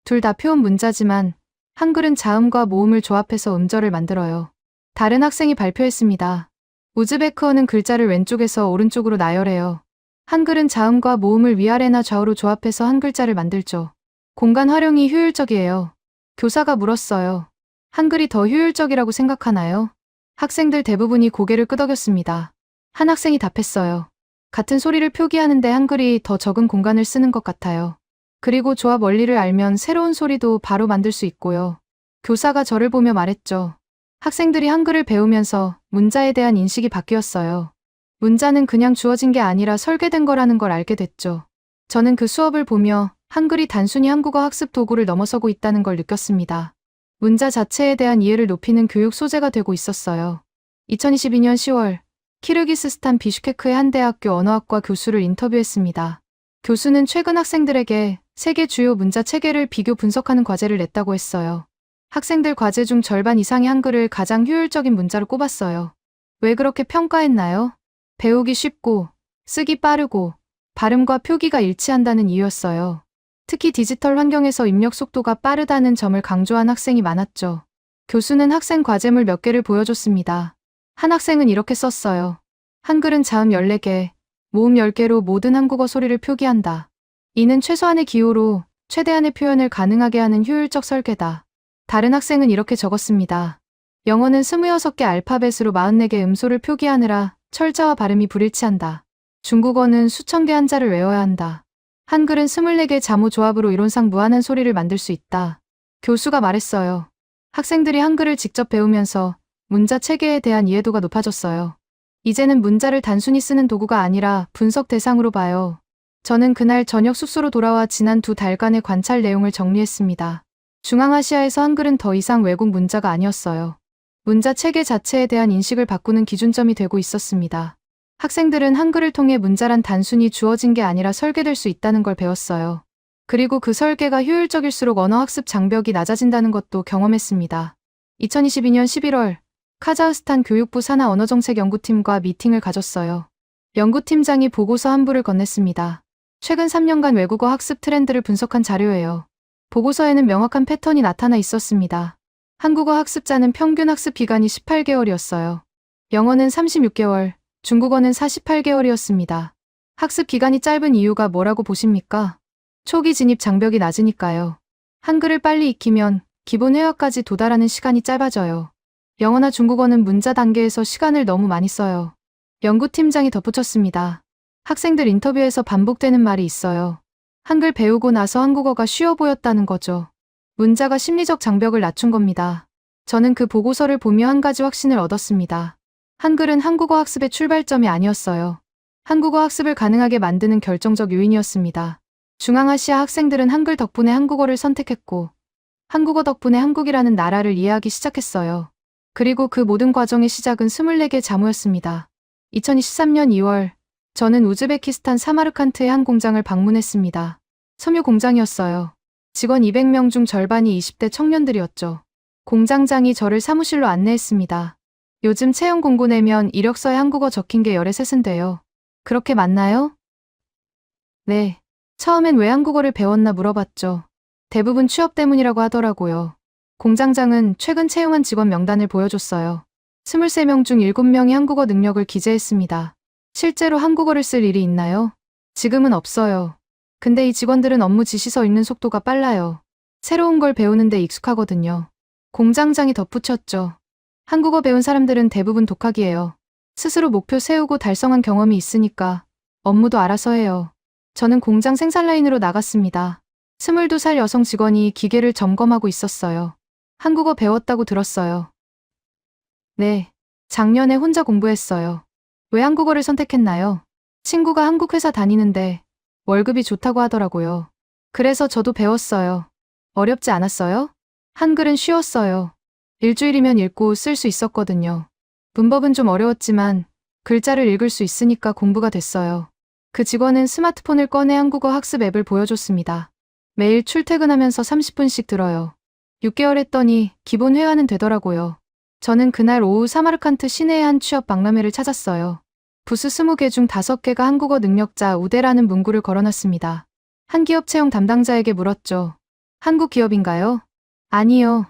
둘 다 표현 문자지만 한글은 자음과 모음을 조합해서 음절을 만들어요. 다른 학생이 발표했습니다. 우즈베크어는 글자를 왼쪽에서 오른쪽으로 나열해요. 한글은 자음과 모음을 위아래나 좌우로 조합해서 한 글자를 만들죠. 공간 활용이 효율적이에요. 교사가 물었어요. 한글이 더 효율적이라고 생각하나요? 학생들 대부분이 고개를 끄덕였습니다. 한 학생이 답했어요. 같은 소리를 표기하는데 한글이 더 적은 공간을 쓰는 것 같아요. 그리고 조합 원리를 알면 새로운 소리도 바로 만들 수 있고요. 교사가 저를 보며 말했죠. 학생들이 한글을 배우면서 문자에 대한 인식이 바뀌었어요. 문자는 그냥 주어진 게 아니라 설계된 거라는 걸 알게 됐죠. 저는 그 수업을 보며 한글이 단순히 한국어 학습 도구를 넘어서고 있다는 걸 느꼈습니다. 문자 자체에 대한 이해를 높이는 교육 소재가 되고 있었어요. 2022년 10월 키르기스스탄 비슈케크의 한 대학교 언어학과 교수를 인터뷰했습니다. 교수는 최근 학생들에게 세계 주요 문자 체계를 비교 분석하는 과제를 냈다고 했어요. 학생들 과제 중 절반 이상이 한글을 가장 효율적인 문자로 꼽았어요. 왜 그렇게 평가했나요? 배우기 쉽고, 쓰기 빠르고, 발음과 표기가 일치한다는 이유였어요. 특히 디지털 환경에서 입력 속도가 빠르다는 점을 강조한 학생이 많았죠. 교수는 학생 과제물 몇 개를 보여줬습니다. 한 학생은 이렇게 썼어요. 한글은 자음 14개, 모음 10개로 모든 한국어 소리를 표기한다. 이는 최소한의 기호로 최대한의 표현을 가능하게 하는 효율적 설계다. 다른 학생은 이렇게 적었습니다. 영어는 26개 알파벳으로 44개 음소를 표기하느라 철자와 발음이 불일치한다. 중국어는 수천 개 한자를 외워야 한다. 한글은 24개 자모 조합으로 이론상 무한한 소리를 만들 수 있다. 교수가 말했어요. 학생들이 한글을 직접 배우면서 문자 체계에 대한 이해도가 높아졌어요. 이제는 문자를 단순히 쓰는 도구가 아니라 분석 대상으로 봐요. 저는 그날 저녁 숙소로 돌아와 지난 2달간의 관찰 내용을 정리했습니다. 중앙아시아에서 한글은 더 이상 외국 문자가 아니었어요. 문자 체계 자체에 대한 인식을 바꾸는 기준점이 되고 있었습니다. 학생들은 한글을 통해 문자란 단순히 주어진 게 아니라 설계될 수 있다는 걸 배웠어요. 그리고 그 설계가 효율적일수록 언어학습 장벽이 낮아진다는 것도 경험했습니다. 2022년 11월 카자흐스탄 교육부 산하 언어정책 연구팀과 미팅을 가졌어요. 연구팀장이 보고서 한 부를 건넸습니다. 최근 3년간 외국어 학습 트렌드를 분석한 자료예요. 보고서에는 명확한 패턴이 나타나 있었습니다. 한국어 학습자는 평균 학습 기간이 18개월이었어요. 영어는 36개월, 중국어는 48개월이었습니다. 학습 기간이 짧은 이유가 뭐라고 보십니까? 초기 진입 장벽이 낮으니까요. 한글을 빨리 익히면 기본 회화까지 도달하는 시간이 짧아져요. 영어나 중국어는 문자 단계에서 시간을 너무 많이 써요. 연구팀장이 덧붙였습니다. 학생들 인터뷰에서 반복되는 말이 있어요. 한글 배우고 나서 한국어가 쉬워 보였다는 거죠. 문자가 심리적 장벽을 낮춘 겁니다. 저는 그 보고서를 보며 한 가지 확신을 얻었습니다. 한글은 한국어 학습의 출발점이 아니었어요. 한국어 학습을 가능하게 만드는 결정적 요인이었습니다. 중앙아시아 학생들은 한글 덕분에 한국어를 선택했고, 한국어 덕분에 한국이라는 나라를 이해하기 시작했어요. 그리고 그 모든 과정의 시작은 24개 자모였습니다. 2023년 2월, 저는 우즈베키스탄 사마르칸트의 한 공장을 방문했습니다. 섬유 공장이었어요. 직원 200명 중 절반이 20대 청년들이었죠. 공장장이 저를 사무실로 안내했습니다. 요즘 채용 공고 내면 이력서에 한국어 적힌 게 열에 셋은데요. 그렇게 맞나요? 네. 처음엔 왜 한국어를 배웠나 물어봤죠. 대부분 취업 때문이라고 하더라고요. 공장장은 최근 채용한 직원 명단을 보여줬어요. 23명 중 7명이 한국어 능력을 기재했습니다. 실제로 한국어를 쓸 일이 있나요? 지금은 없어요. 근데 이 직원들은 업무 지시서 읽는 속도가 빨라요. 새로운 걸 배우는데 익숙하거든요. 공장장이 덧붙였죠. 한국어 배운 사람들은 대부분 독학이에요. 스스로 목표 세우고 달성한 경험이 있으니까 업무도 알아서 해요. 저는 공장 생산 라인으로 나갔습니다. 22살 여성 직원이 기계를 점검하고 있었어요. 한국어 배웠다고 들었어요. 네. 작년에 혼자 공부했어요. 왜 한국어를 선택했나요? 친구가 한국 회사 다니는데 월급이 좋다고 하더라고요. 그래서 저도 배웠어요. 어렵지 않았어요? 한글은 쉬웠어요. 일주일이면 읽고 쓸 수 있었거든요. 문법은 좀 어려웠지만 글자를 읽을 수 있으니까 공부가 됐어요. 그 직원은 스마트폰을 꺼내 한국어 학습 앱을 보여줬습니다. 매일 출퇴근하면서 30분씩 들어요. 6개월 했더니 기본 회화는 되더라고요. 저는 그날 오후 사마르칸트 시내의 한 취업 박람회를 찾았어요. 부스 20개 중 5개가 한국어 능력자 우대라는 문구를 걸어놨습니다. 한 기업 채용 담당자에게 물었죠. 한국 기업인가요? 아니요.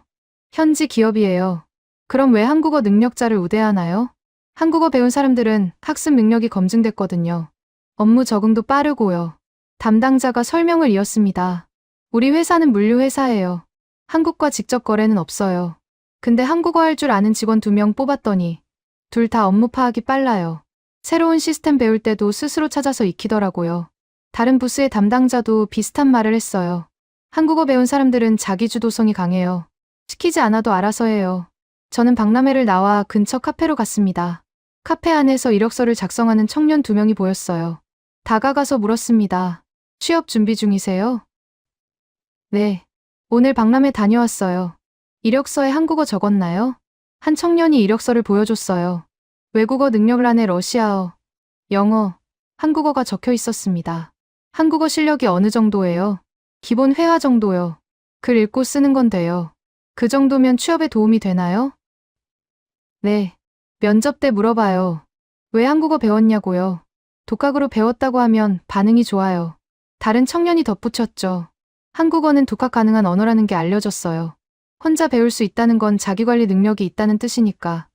현지 기업이에요. 그럼 왜 한국어 능력자를 우대하나요? 한국어 배운 사람들은 학습 능력이 검증됐거든요. 업무 적응도 빠르고요. 담당자가 설명을 이었습니다. 우리 회사는 물류회사예요. 한국과 직접 거래는 없어요. 근데 한국어 할 줄 아는 직원 2명 뽑았더니 둘 다 업무 파악이 빨라요. 새로운 시스템 배울 때도 스스로 찾아서 익히더라고요. 다른 부스의 담당자도 비슷한 말을 했어요. 한국어 배운 사람들은 자기주도성이 강해요. 시키지 않아도 알아서 해요. 저는 박람회를 나와 근처 카페로 갔습니다. 카페 안에서 이력서를 작성하는 청년 2명이 보였어요. 다가가서 물었습니다. 취업 준비 중이세요? 네. 오늘 박람회 다녀왔어요. 이력서에 한국어 적었나요? 한 청년이 이력서를 보여줬어요. 외국어 능력란에 러시아어, 영어, 한국어가 적혀 있었습니다. 한국어 실력이 어느 정도예요? 기본 회화 정도요. 글 읽고 쓰는 건 돼요. 그 정도면 취업에 도움이 되나요? 네. 면접 때 물어봐요. 왜 한국어 배웠냐고요. 독학으로 배웠다고 하면 반응이 좋아요. 다른 청년이 덧붙였죠. 한국어는 독학 가능한 언어라는 게 알려졌어요. 혼자 배울 수 있다는 건 자기관리 능력이 있다는 뜻이니까.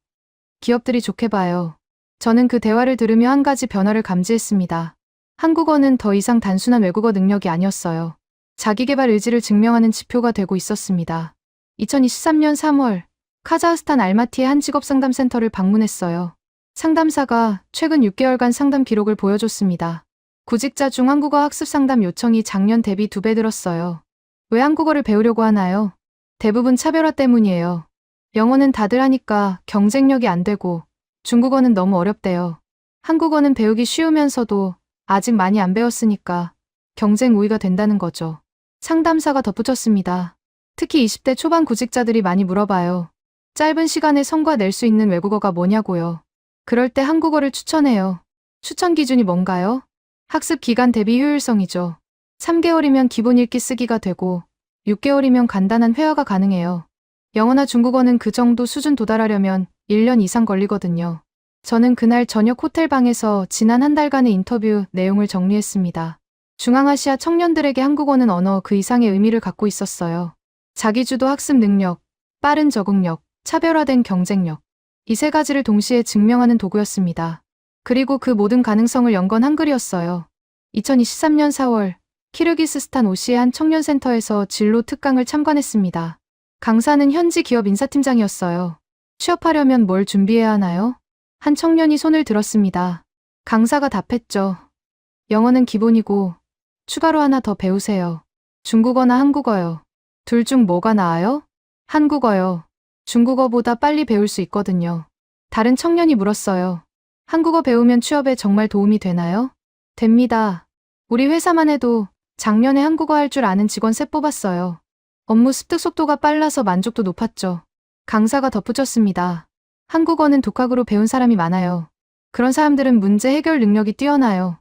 기업들이 좋게 봐요. 저는 그 대화를 들으며 한 가지 변화를 감지했습니다. 한국어는 더 이상 단순한 외국어 능력이 아니었어요. 자기계발 의지를 증명하는 지표가 되고 있었습니다. 2023년 3월, 카자흐스탄 알마티의 한 직업상담센터를 방문했어요. 상담사가 최근 6개월간 상담 기록을 보여줬습니다. 구직자 중 한국어 학습 상담 요청이 작년 대비 2배 늘었어요. 왜 한국어를 배우려고 하나요? 대부분 차별화 때문이에요. 영어는 다들 하니까 경쟁력이 안 되고 중국어는 너무 어렵대요. 한국어는 배우기 쉬우면서도 아직 많이 안 배웠으니까 경쟁 우위가 된다는 거죠. 상담사가 덧붙였습니다. 특히 20대 초반 구직자들이 많이 물어봐요. 짧은 시간에 성과 낼 수 있는 외국어가 뭐냐고요. 그럴 때 한국어를 추천해요. 추천 기준이 뭔가요? 학습 기간 대비 효율성이죠. 3개월이면 기본 읽기 쓰기가 되고 6개월이면 간단한 회화가 가능해요. 영어나 중국어는 그 정도 수준 도달하려면 1년 이상 걸리거든요. 저는 그날 저녁 호텔방에서 지난 한 달간의 인터뷰 내용을 정리했습니다. 중앙아시아 청년들에게 한국어는 언어 그 이상의 의미를 갖고 있었어요. 자기주도 학습 능력, 빠른 적응력, 차별화된 경쟁력. 이 3가지를 동시에 증명하는 도구였습니다. 그리고 그 모든 가능성을 연 건 한글이었어요. 2023년 4월, 키르기스스탄 오시의 한 청년센터에서 진로 특강을 참관했습니다. 강사는 현지 기업 인사팀장이었어요. 취업하려면 뭘 준비해야 하나요? 한 청년이 손을 들었습니다. 강사가 답했죠. 영어는 기본이고 추가로 하나 더 배우세요. 중국어나 한국어요. 둘 중 뭐가 나아요? 한국어요. 중국어보다 빨리 배울 수 있거든요. 다른 청년이 물었어요. 한국어 배우면 취업에 정말 도움이 되나요? 됩니다. 우리 회사만 해도 작년에 한국어 할 줄 아는 직원 3 뽑았어요. 업무 습득 속도가 빨라서 만족도 높았죠. 강사가 덧붙였습니다. 한국어는 독학으로 배운 사람이 많아요. 그런 사람들은 문제 해결 능력이 뛰어나요.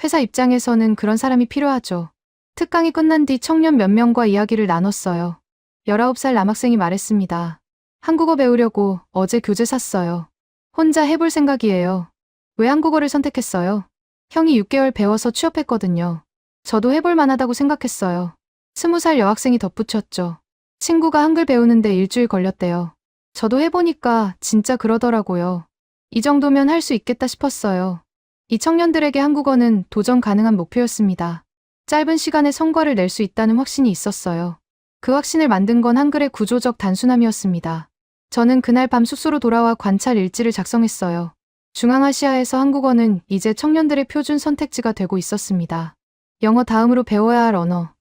회사 입장에서는 그런 사람이 필요하죠. 특강이 끝난 뒤 청년 몇 명과 이야기를 나눴어요. 19살 남학생이 말했습니다. 한국어 배우려고 어제 교재 샀어요. 혼자 해볼 생각이에요. 왜 한국어를 선택했어요? 형이 6개월 배워서 취업했거든요. 저도 해볼 만하다고 생각했어요. 20살 여학생이 덧붙였죠. 친구가 한글 배우는데 일주일 걸렸대요. 저도 해보니까 진짜 그러더라고요. 이 정도면 할 수 있겠다 싶었어요. 이 청년들에게 한국어는 도전 가능한 목표였습니다. 짧은 시간에 성과를 낼 수 있다는 확신이 있었어요. 그 확신을 만든 건 한글의 구조적 단순함이었습니다. 저는 그날 밤 숙소로 돌아와 관찰 일지를 작성했어요. 중앙아시아에서 한국어는 이제 청년들의 표준 선택지가 되고 있었습니다. 영어 다음으로 배워야 할 언어,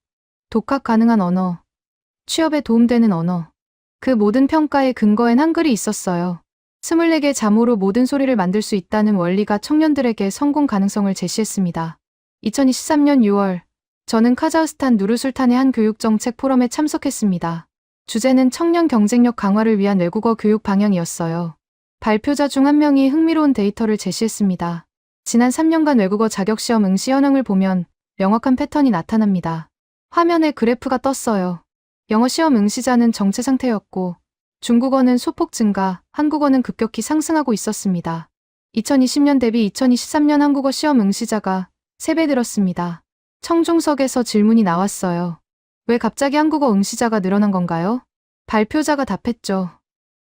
독학 가능한 언어, 취업에 도움되는 언어. 그 모든 평가의 근거엔 한글이 있었어요. 24개 자모로 모든 소리를 만들 수 있다는 원리가 청년들에게 성공 가능성을 제시했습니다. 2023년 6월, 저는 카자흐스탄 누르술탄의 한 교육정책 포럼에 참석했습니다. 주제는 청년 경쟁력 강화를 위한 외국어 교육 방향이었어요. 발표자 중 한 명이 흥미로운 데이터를 제시했습니다. 지난 3년간 외국어 자격시험 응시 현황을 보면 명확한 패턴이 나타납니다. 화면에 그래프가 떴어요. 영어 시험 응시자는 정체 상태였고 중국어는 소폭 증가, 한국어는 급격히 상승하고 있었습니다. 2020년 대비 2023년 한국어 시험 응시자가 3배 늘었습니다. 청중석에서 질문이 나왔어요. 왜 갑자기 한국어 응시자가 늘어난 건가요? 발표자가 답했죠.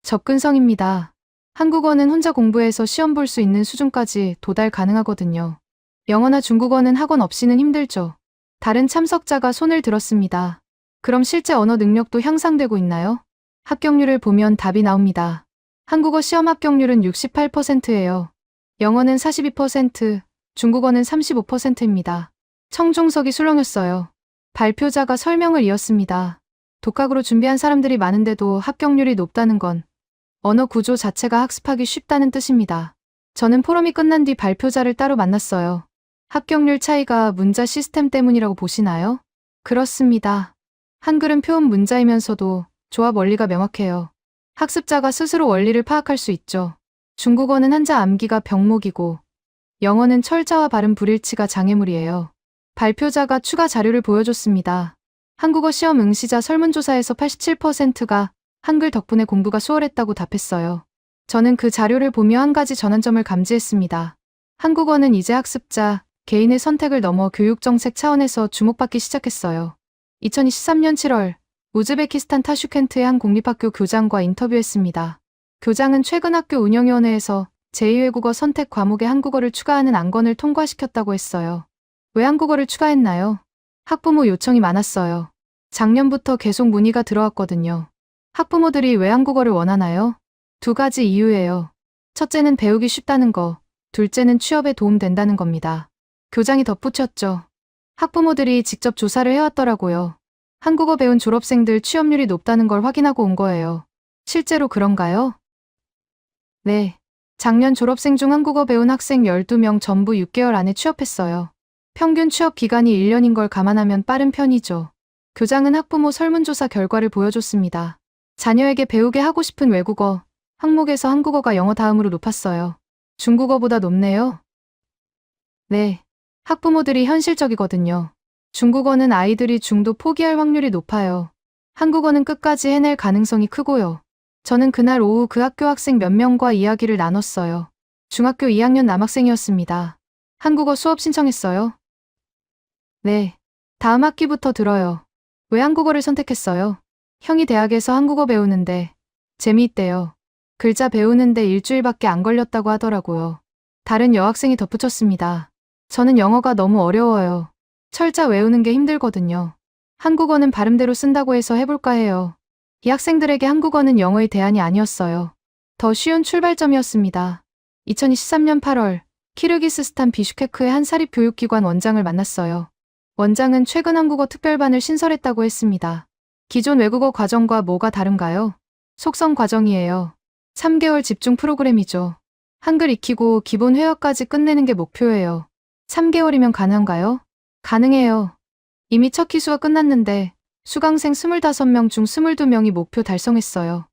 접근성입니다. 한국어는 혼자 공부해서 시험 볼 수 있는 수준까지 도달 가능하거든요. 영어나 중국어는 학원 없이는 힘들죠. 다른 참석자가 손을 들었습니다. 그럼 실제 언어 능력도 향상되고 있나요? 합격률을 보면 답이 나옵니다. 한국어 시험 합격률은 68%예요. 영어는 42%, 중국어는 35%입니다. 청중석이 술렁였어요. 발표자가 설명을 이었습니다. 독학으로 준비한 사람들이 많은데도 합격률이 높다는 건 언어 구조 자체가 학습하기 쉽다는 뜻입니다. 저는 포럼이 끝난 뒤 발표자를 따로 만났어요. 합격률 차이가 문자 시스템 때문이라고 보시나요? 그렇습니다. 한글은 표음 문자이면서도 조합 원리가 명확해요. 학습자가 스스로 원리를 파악할 수 있죠. 중국어는 한자 암기가 병목이고 영어는 철자와 발음 불일치가 장애물이에요. 발표자가 추가 자료를 보여줬습니다. 한국어 시험 응시자 설문조사에서 87%가 한글 덕분에 공부가 수월했다고 답했어요. 저는 그 자료를 보며 한 가지 전환점을 감지했습니다. 한국어는 이제 학습자, 개인의 선택을 넘어 교육정책 차원에서 주목받기 시작했어요. 2023년 7월, 우즈베키스탄 타슈켄트의 한 공립학교 교장과 인터뷰했습니다. 교장은 최근 학교 운영위원회에서 제2외국어 선택 과목에 한국어를 추가하는 안건을 통과시켰다고 했어요. 왜 한국어를 추가했나요? 학부모 요청이 많았어요. 작년부터 계속 문의가 들어왔거든요. 학부모들이 왜 한국어를 원하나요? 2가지 이유예요. 첫째는 배우기 쉽다는 거, 둘째는 취업에 도움된다는 겁니다. 교장이 덧붙였죠. 학부모들이 직접 조사를 해왔더라고요. 한국어 배운 졸업생들 취업률이 높다는 걸 확인하고 온 거예요. 실제로 그런가요? 네. 작년 졸업생 중 한국어 배운 학생 12명 전부 6개월 안에 취업했어요. 평균 취업 기간이 1년인 걸 감안하면 빠른 편이죠. 교장은 학부모 설문조사 결과를 보여줬습니다. 자녀에게 배우게 하고 싶은 외국어, 항목에서 한국어가 영어 다음으로 높았어요. 중국어보다 높네요. 네. 학부모들이 현실적이거든요. 중국어는 아이들이 중도 포기할 확률이 높아요. 한국어는 끝까지 해낼 가능성이 크고요. 저는 그날 오후 그 학교 학생 몇 명과 이야기를 나눴어요. 중학교 2학년 남학생이었습니다. 한국어 수업 신청했어요? 네. 다음 학기부터 들어요. 왜 한국어를 선택했어요? 형이 대학에서 한국어 배우는데 재미있대요. 글자 배우는데 일주일밖에 안 걸렸다고 하더라고요. 다른 여학생이 덧붙였습니다. 저는 영어가 너무 어려워요. 철자 외우는 게 힘들거든요. 한국어는 발음대로 쓴다고 해서 해볼까 해요. 이 학생들에게 한국어는 영어의 대안이 아니었어요. 더 쉬운 출발점이었습니다. 2023년 8월, 키르기스스탄 비슈케크의 한 사립교육기관 원장을 만났어요. 원장은 최근 한국어 특별반을 신설했다고 했습니다. 기존 외국어 과정과 뭐가 다른가요? 속성 과정이에요. 3개월 집중 프로그램이죠. 한글 익히고 기본 회화까지 끝내는 게 목표예요. 3개월이면 가능한가요? 가능해요. 이미 첫 기수가 끝났는데 수강생 25명 중 22명이 목표 달성했어요.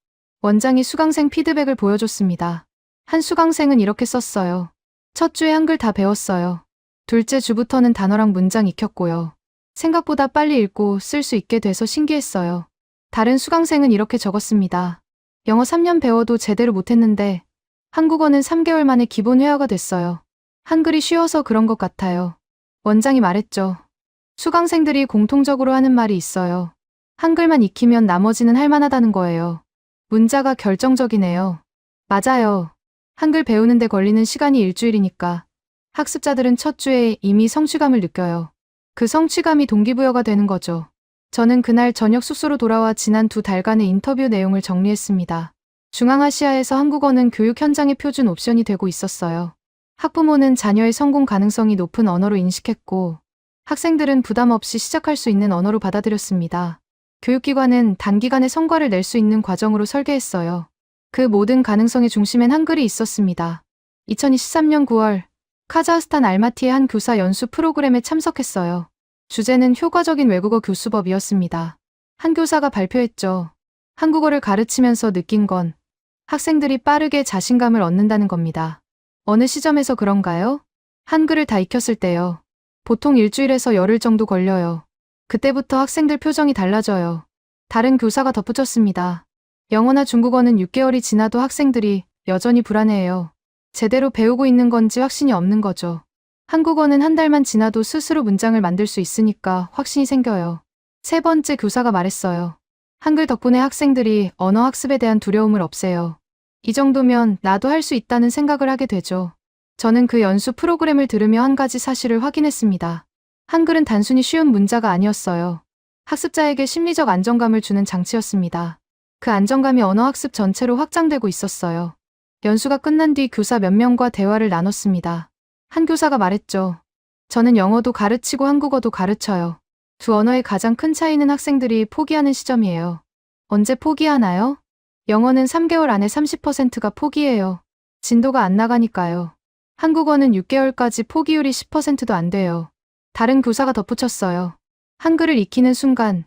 원장이 수강생 피드백을 보여줬습니다. 한 수강생은 이렇게 썼어요. 첫 주에 한글 다 배웠어요. 둘째 주부터는 단어랑 문장 익혔고요. 생각보다 빨리 읽고 쓸 수 있게 돼서 신기했어요. 다른 수강생은 이렇게 적었습니다. 영어 3년 배워도 제대로 못했는데 한국어는 3개월 만에 기본 회화가 됐어요. 한글이 쉬워서 그런 것 같아요. 원장이 말했죠. 수강생들이 공통적으로 하는 말이 있어요. 한글만 익히면 나머지는 할만하다는 거예요. 문자가 결정적이네요. 맞아요. 한글 배우는데 걸리는 시간이 일주일이니까 학습자들은 첫 주에 이미 성취감을 느껴요. 그 성취감이 동기부여가 되는 거죠. 저는 그날 저녁 숙소로 돌아와 지난 2달간의 인터뷰 내용을 정리했습니다. 중앙아시아에서 한국어는 교육 현장의 표준 옵션이 되고 있었어요. 학부모는 자녀의 성공 가능성이 높은 언어로 인식했고, 학생들은 부담 없이 시작할 수 있는 언어로 받아들였습니다. 교육기관은 단기간에 성과를 낼 수 있는 과정으로 설계했어요. 그 모든 가능성의 중심엔 한글이 있었습니다. 2023년 9월, 카자흐스탄 알마티의 한 교사 연수 프로그램에 참석했어요. 주제는 효과적인 외국어 교수법이었습니다. 한 교사가 발표했죠. 한국어를 가르치면서 느낀 건 학생들이 빠르게 자신감을 얻는다는 겁니다. 어느 시점에서 그런가요? 한글을 다 익혔을 때요. 보통 일주일에서 열흘 정도 걸려요. 그때부터 학생들 표정이 달라져요. 다른 교사가 덧붙였습니다. 영어나 중국어는 6개월이 지나도 학생들이 여전히 불안해해요. 제대로 배우고 있는 건지 확신이 없는 거죠. 한국어는 한 달만 지나도 스스로 문장을 만들 수 있으니까 확신이 생겨요. 세 번째 교사가 말했어요. 한글 덕분에 학생들이 언어 학습에 대한 두려움을 없애요. 이 정도면 나도 할 수 있다는 생각을 하게 되죠. 저는 그 연수 프로그램을 들으며 한 가지 사실을 확인했습니다. 한글은 단순히 쉬운 문자가 아니었어요. 학습자에게 심리적 안정감을 주는 장치였습니다. 그 안정감이 언어 학습 전체로 확장되고 있었어요. 연수가 끝난 뒤 교사 몇 명과 대화를 나눴습니다. 한 교사가 말했죠. 저는 영어도 가르치고 한국어도 가르쳐요. 두 언어의 가장 큰 차이는 학생들이 포기하는 시점이에요. 언제 포기하나요? 영어는 3개월 안에 30%가 포기해요. 진도가 안 나가니까요. 한국어는 6개월까지 포기율이 10%도 안 돼요. 다른 교사가 덧붙였어요. 한글을 익히는 순간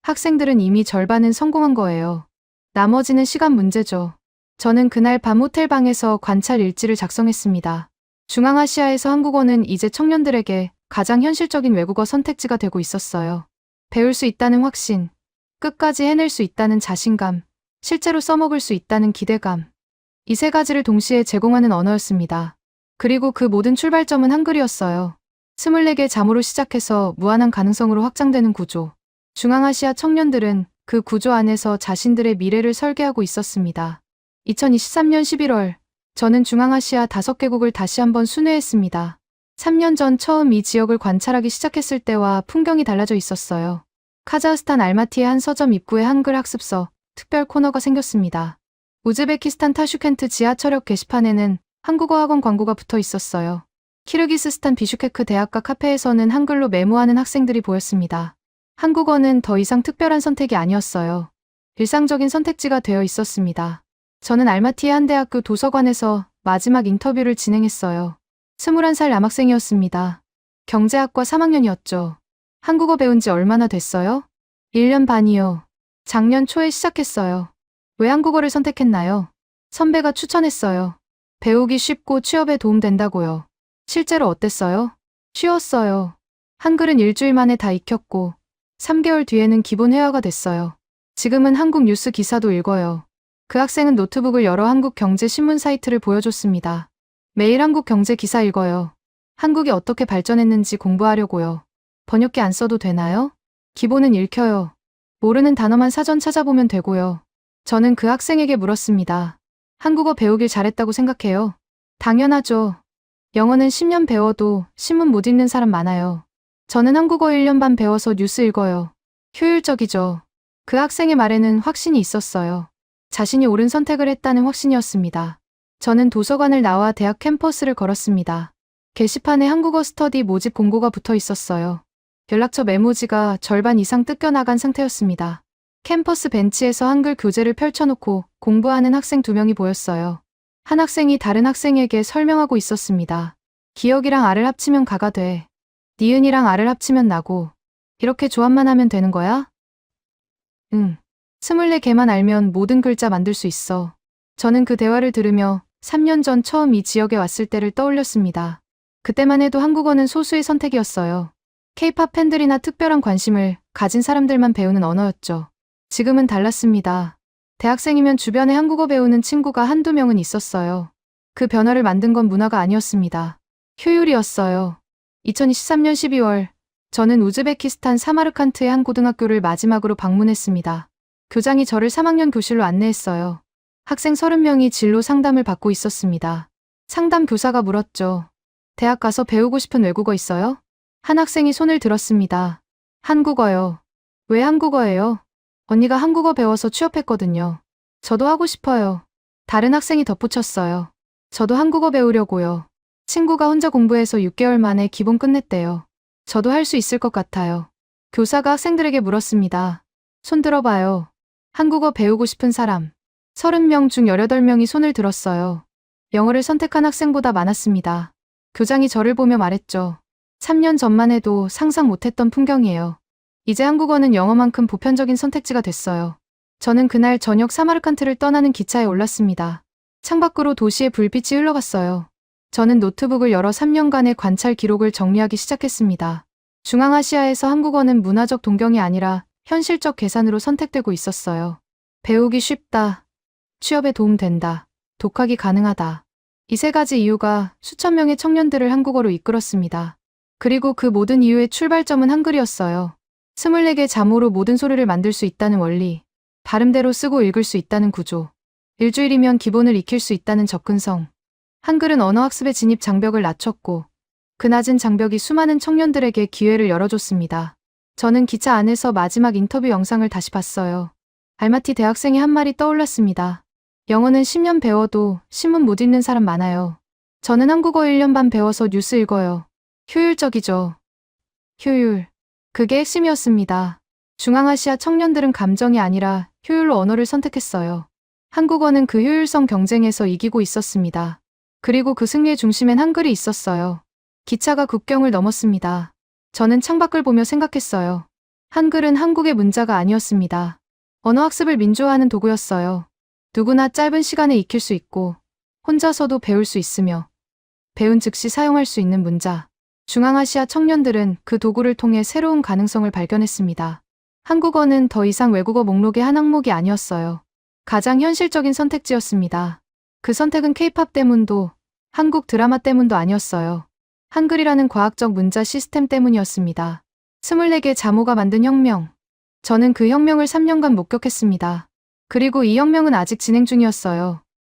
학생들은 이미 절반은 성공한 거예요. 나머지는 시간 문제죠. 저는 그날 밤 호텔 방에서 관찰 일지를 작성했습니다. 중앙아시아에서 한국어는 이제 청년들에게 가장 현실적인 외국어 선택지가 되고 있었어요. 배울 수 있다는 확신, 끝까지 해낼 수 있다는 자신감, 실제로 써먹을 수 있다는 기대감. 이 세 가지를 동시에 제공하는 언어였습니다. 그리고 그 모든 출발점은 한글이었어요. 24개 자모로 시작해서 무한한 가능성으로 확장되는 구조. 중앙아시아 청년들은 그 구조 안에서 자신들의 미래를 설계하고 있었습니다. 2023년 11월, 저는 중앙아시아 5개국을 다시 한번 순회했습니다. 3년 전 처음 이 지역을 관찰하기 시작했을 때와 풍경이 달라져 있었어요. 카자흐스탄 알마티의 한 서점 입구에 한글 학습서, 특별 코너가 생겼습니다. 우즈베키스탄 타슈켄트 지하철역 게시판에는 한국어 학원 광고가 붙어 있었어요. 키르기스스탄 비슈케크 대학가 카페에서는 한글로 메모하는 학생들이 보였습니다. 한국어는 더 이상 특별한 선택이 아니었어요. 일상적인 선택지가 되어 있었습니다. 저는 알마티의 한 대학교 도서관에서 마지막 인터뷰를 진행했어요. 21살 남학생이었습니다. 경제학과 3학년이었죠. 한국어 배운 지 얼마나 됐어요? 1년 반이요. 작년 초에 시작했어요. 왜 한국어를 선택했나요? 선배가 추천했어요. 배우기 쉽고 취업에 도움된다고요. 실제로 어땠어요? 쉬웠어요. 한글은 일주일 만에 다 익혔고 3개월 뒤에는 기본 회화가 됐어요. 지금은 한국 뉴스 기사도 읽어요. 그 학생은 노트북을 열어 한국 경제 신문 사이트를 보여줬습니다. 매일 한국 경제 기사 읽어요. 한국이 어떻게 발전했는지 공부하려고요. 번역기 안 써도 되나요? 기본은 읽혀요. 모르는 단어만 사전 찾아보면 되고요. 저는 그 학생에게 물었습니다. 한국어 배우길 잘했다고 생각해요? 당연하죠. 영어는 10년 배워도 신문 못 읽는 사람 많아요. 저는 한국어 1년 반 배워서 뉴스 읽어요. 효율적이죠. 그 학생의 말에는 확신이 있었어요. 자신이 옳은 선택을 했다는 확신이었습니다. 저는 도서관을 나와 대학 캠퍼스를 걸었습니다. 게시판에 한국어 스터디 모집 공고가 붙어 있었어요. 연락처 메모지가 절반 이상 뜯겨나간 상태였습니다. 캠퍼스 벤치에서 한글 교재를 펼쳐놓고 공부하는 학생 2명이 보였어요. 한 학생이 다른 학생에게 설명하고 있었습니다. 기억이랑 알을 합치면 가가 돼. 니은이랑 알을 합치면 나고. 이렇게 조합만 하면 되는 거야? 응. 24개만 알면 모든 글자 만들 수 있어. 저는 그 대화를 들으며 3년 전 처음 이 지역에 왔을 때를 떠올렸습니다. 그때만 해도 한국어는 소수의 선택이었어요. K-팝 팬들이나 특별한 관심을 가진 사람들만 배우는 언어였죠. 지금은 달랐습니다. 대학생이면 주변에 한국어 배우는 친구가 한두 명은 있었어요. 그 변화를 만든 건 문화가 아니었습니다. 효율이었어요. 2023년 12월, 저는 우즈베키스탄 사마르칸트의 한 고등학교를 마지막으로 방문했습니다. 교장이 저를 3학년 교실로 안내했어요. 학생 30명이 진로 상담을 받고 있었습니다. 상담 교사가 물었죠. 대학 가서 배우고 싶은 외국어 있어요? 한 학생이 손을 들었습니다. 한국어요. 왜 한국어예요? 언니가 한국어 배워서 취업했거든요. 저도 하고 싶어요. 다른 학생이 덧붙였어요. 저도 한국어 배우려고요. 친구가 혼자 공부해서 6개월 만에 기본 끝냈대요. 저도 할 수 있을 것 같아요. 교사가 학생들에게 물었습니다. 손 들어봐요. 한국어 배우고 싶은 사람. 30명 중 18명이 손을 들었어요. 영어를 선택한 학생보다 많았습니다. 교장이 저를 보며 말했죠. 3년 전만 해도 상상 못했던 풍경이에요. 이제 한국어는 영어만큼 보편적인 선택지가 됐어요. 저는 그날 저녁 사마르칸트를 떠나는 기차에 올랐습니다. 창밖으로 도시의 불빛이 흘러갔어요. 저는 노트북을 열어 3년간의 관찰 기록을 정리하기 시작했습니다. 중앙아시아에서 한국어는 문화적 동경이 아니라 현실적 계산으로 선택되고 있었어요. 배우기 쉽다. 취업에 도움된다. 독학이 가능하다. 이 3가지 이유가 수천 명의 청년들을 한국어로 이끌었습니다. 그리고 그 모든 이유의 출발점은 한글이었어요. 24개 자모로 모든 소리를 만들 수 있다는 원리. 발음대로 쓰고 읽을 수 있다는 구조. 일주일이면 기본을 익힐 수 있다는 접근성. 한글은 언어학습의 진입 장벽을 낮췄고 그 낮은 장벽이 수많은 청년들에게 기회를 열어줬습니다. 저는 기차 안에서 마지막 인터뷰 영상을 다시 봤어요. 알마티 대학생이 한 말이 떠올랐습니다. 영어는 10년 배워도 신문 못 읽는 사람 많아요. 저는 한국어 1년 반 배워서 뉴스 읽어요. 효율적이죠. 효율. 그게 핵심이었습니다. 중앙아시아 청년들은 감정이 아니라 효율로 언어를 선택했어요. 한국어는 그 효율성 경쟁에서 이기고 있었습니다. 그리고 그 승리의 중심엔 한글이 있었어요. 기차가 국경을 넘었습니다. 저는 창밖을 보며 생각했어요. 한글은 한국의 문자가 아니었습니다. 언어학습을 민주화하는 도구였어요. 누구나 짧은 시간에 익힐 수 있고 혼자서도 배울 수 있으며 배운 즉시 사용할 수 있는 문자. 중앙아시아 청년들은 그 도구를 통해 새로운 가능성을 발견했습니다. 한국어는 더 이상 외국어 목록의 한 항목이 아니었어요. 가장 현실적인 선택지였습니다. 그 선택은 K-팝 때문도 한국 드라마 때문도 아니었어요. 한글이라는 과학적 문자 시스템 때문이었습니다. 24개 자모가 만든 혁명. 저는 그 혁명을 3년간 목격했습니다. 그리고 이 혁명은 아직 진행 중이었어요.